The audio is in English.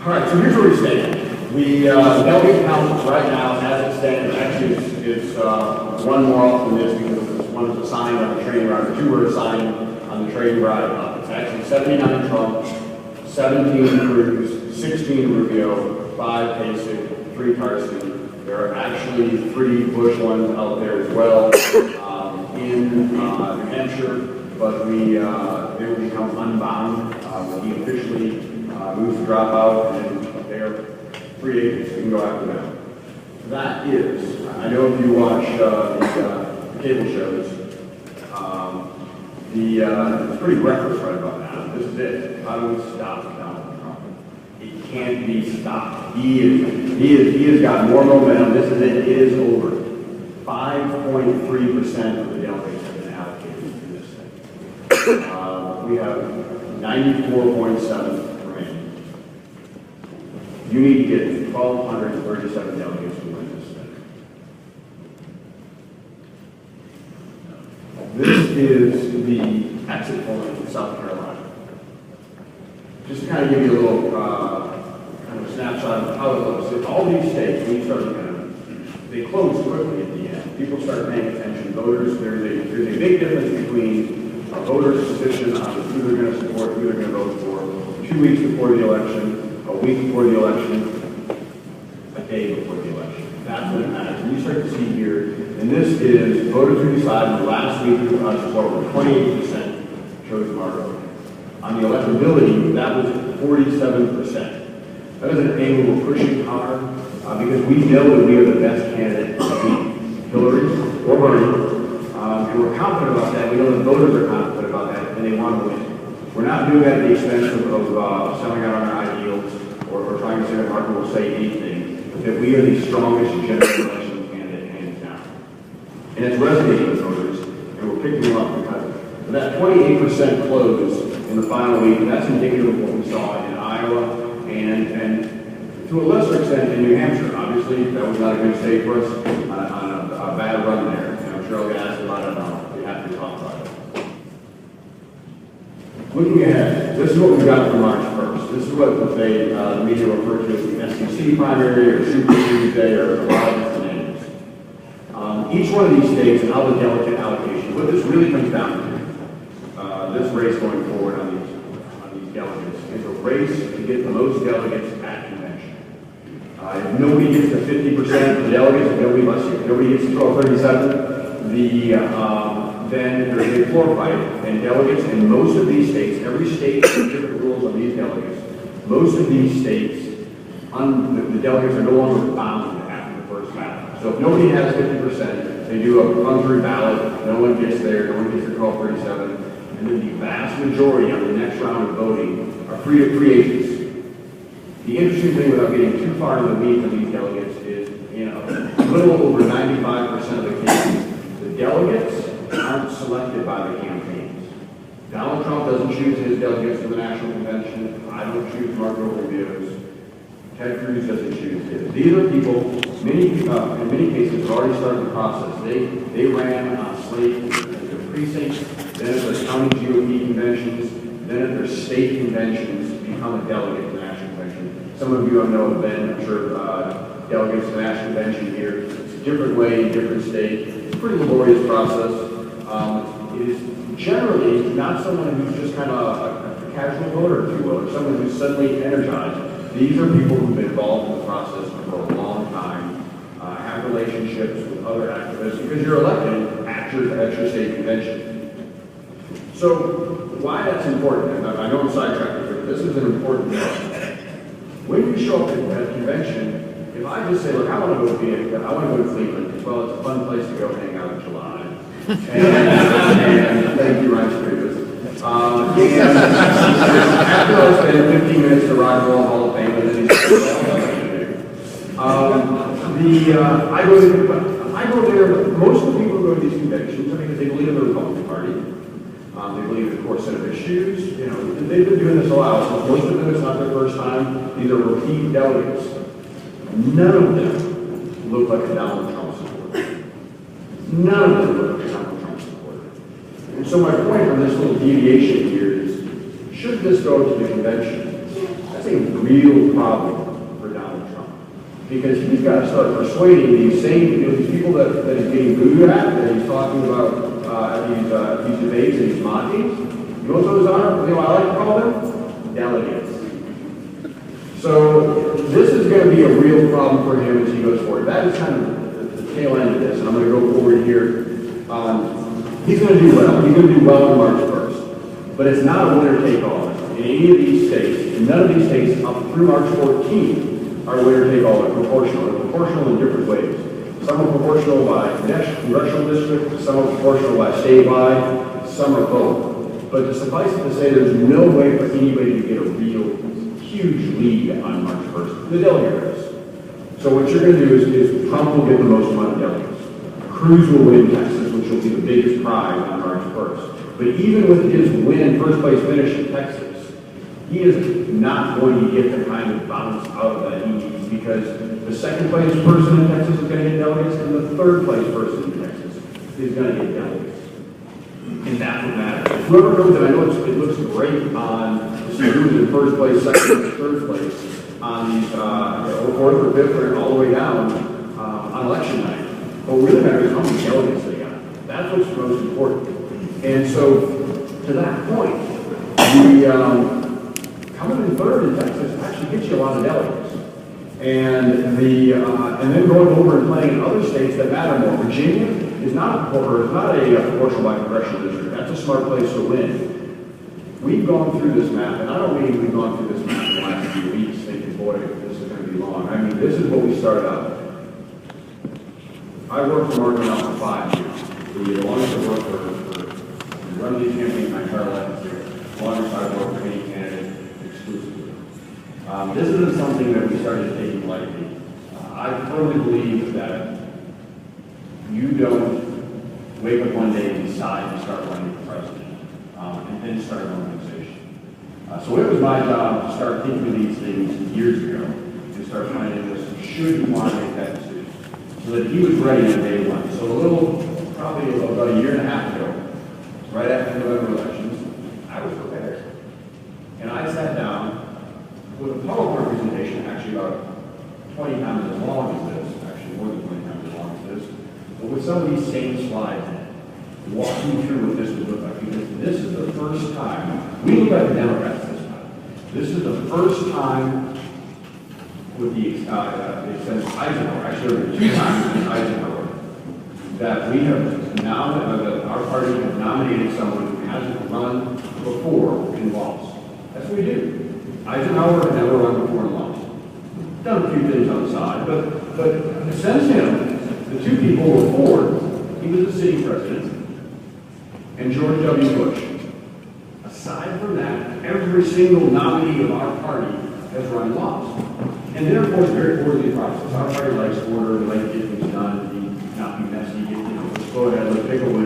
All right, so here's where we stand. The delegate count right now, as it stands, actually is one more off than this because one is assigned on the train ride, or two were assigned on the train ride. It's actually 79 Trump, 17 Cruz, 16 Rubio, 5 Kasich, 3 Carson. There are actually 3 Bush ones out there as well in New Hampshire, but they will become unbound when he officially moves to drop out, and they're free agents. We can go after them. That is, I know if you watch the cable shows, it's pretty reckless right about now. This is it. How do we stop Donald Trump? It can't be stopped. He has got more momentum. This is it. It is over. 5.3% of the delegates have been allocated to this thing. We have 94.7 remaining. You need to get 1,237 delegates to win this thing. This is the exit poll in South Carolina. Just to kind of give you a little kind of snapshot of how it looks. In all these states, when you start looking at them, they close quickly at the end. People start paying attention. Voters, there's a big difference between a voter's position on who they're going to support, who they're going to vote for, 2 weeks before the election, a week before the election, a day before the election. That's what it matters. And you start to see here, and this is voters who decided the last week of support, 28% chose Marco. On the electability, that was 47%. That is an angle we're pushing hard because we know that we are the best candidate to beat Hillary or Bernie. And we're confident about that. We know the voters are confident about that, and they want to win. We're not doing that at the expense of selling out on our ideals or trying to say that Marco will say anything, but that we are the strongest general election candidate, hands down. And it's resonating with voters, and we're picking them up because of it. That 28% close in the final week, that's indicative of what we saw in Iowa and to a lesser extent in New Hampshire. Obviously, that was not a good state for us on a bad run there. And I'm sure I'll get asked about it. We have to talk about it. Looking ahead, this is what we've got for March 1st. This is what the media refer to as the SEC primary or Super Tuesday or a lot of different names. Each one of these states and how the delegate allocation, what this really comes down to, this race going forward on these delegates, is a race to get the most delegates at convention. If nobody gets to 50% of the delegates, if nobody gets to 1237, then there's a floor fight, and delegates in most of these states, every state has different rules on these delegates. Most of these states, the delegates are no longer bound after the first ballot. So if nobody has 50%, they do a run-through ballot, no one gets there, no one gets to 1237, and then the vast majority on the next round of voting are free agents. The interesting thing without getting too far into the weeds of these delegates is, a little over 95% of the cases, the delegates aren't selected by the campaigns. Donald Trump doesn't choose his delegates for the National Convention. I don't choose Marco Rubio's. Ted Cruz doesn't choose his. These are people, in many cases, have already started the process. They ran on slate the precincts, then at their county GOP conventions, then at their state conventions, become a delegate to the National Convention. Some of you I know have been, I'm sure, delegates to the National Convention here. It's a different way, different state. It's a pretty laborious process. It is generally not someone who's just kind of a casual voter, if you will, or someone who's suddenly energized. These are people who've been involved in the process for a long time, have relationships with other activists, because you're elected at your state convention. So why that's important, and I know I'm sidetracking here, but this is an important point. When you show up at a convention, if I just say, look, I want to go to Cleveland, well, it's a fun place to go hang out in July. And thank you, Ryan Spears. And after I spend 15 minutes to Rock and Roll Hall of Fame, and then I go there. Most of the people who go to these conventions, because they believe in the Republican Party. They believe in the core set of issues. They've been doing this a while. So most of them, it's not their first time. These are repeat delegates. None of them look like a Donald Trump supporter. None of them look like a Donald Trump supporter. And so my point from this little deviation here is, should this go to the convention, That's a real problem for Donald Trump. Because he's got to start persuading these same, these people that he's getting booed at, that he's talking about at these debates and these mockings. You know what those are? You know what I like to call them? Delegates. So this is going to be a real problem for him as he goes forward. That is kind of the tail end of this, and I'm going to go forward here. He's going to do well. He's going to do well on March 1st. But it's not a winner-take-all. In any of these states, none of these states up through March 14th are winner-take-all. They're proportional. They're proportional in different ways. Some are proportional by congressional district, some are proportional by statewide, some are both. But to suffice it to say, there's no way for anybody to get a real huge lead on March 1st. The delegate race. So what you're going to do is Trump will get the most amount of delegates. Cruz will win Texas, which will be the biggest prize on March 1st. But even with his win, first place finish in Texas, he is not going to get the kind of bounce out of that he needs, because the second place person in Texas is going to get delegates, and the third place person in Texas is going to get delegates. And that's what matters. Whoever knows it, I know it looks great on who's in first place, second place, third place on these fourth or fifth or all the way down on election night. But what really matters is how many delegates they got. That's what's most important. And so, to that point, coming in third in Texas actually gets you a lot of delegates. And then going over and playing in other states that matter more. Virginia is not a proportional by congressional district. That's a smart place to win. We've gone through this map, and I don't mean we've gone through this map in the last few weeks thinking, boy, this is going to be long. I mean, this is what we started out with. I worked for Mark now for 5 years. The longest I've worked for run these campaigns my entire life here. The longest I've worked for any candidate exclusively. This isn't something that we started taking lightly. I firmly believe that you don't wake up one day and decide to start running for president and then start an organization. So it was my job to start thinking of these things years ago and start planning this. Should he want to make that decision? So that he was ready on day one. So probably about a year and a half ago, right after the November elections, I was prepared. And I sat down with a PowerPoint presentation, actually about 20 times as long as this, actually more than 20 times as long as this, but with some of these same slides in it, walking through what this would look like, because this is the first time, we look like the Democrats this time. This is the first time with the since Eisenhower, actually there were 2 times since Eisenhower, that we have now, that our party has nominated someone who hasn't run before and lost. That's what we do. Eisenhower had never run before and lost. Done a few things on the side, but since him, the 2 people were Ford, he was the city president, and George W. Bush. Aside from that, every single nominee of our party has run and lost. And then, of course, very orderly process. Our party likes order, we like to get things done, not be messy, just go ahead, let's pick a winner,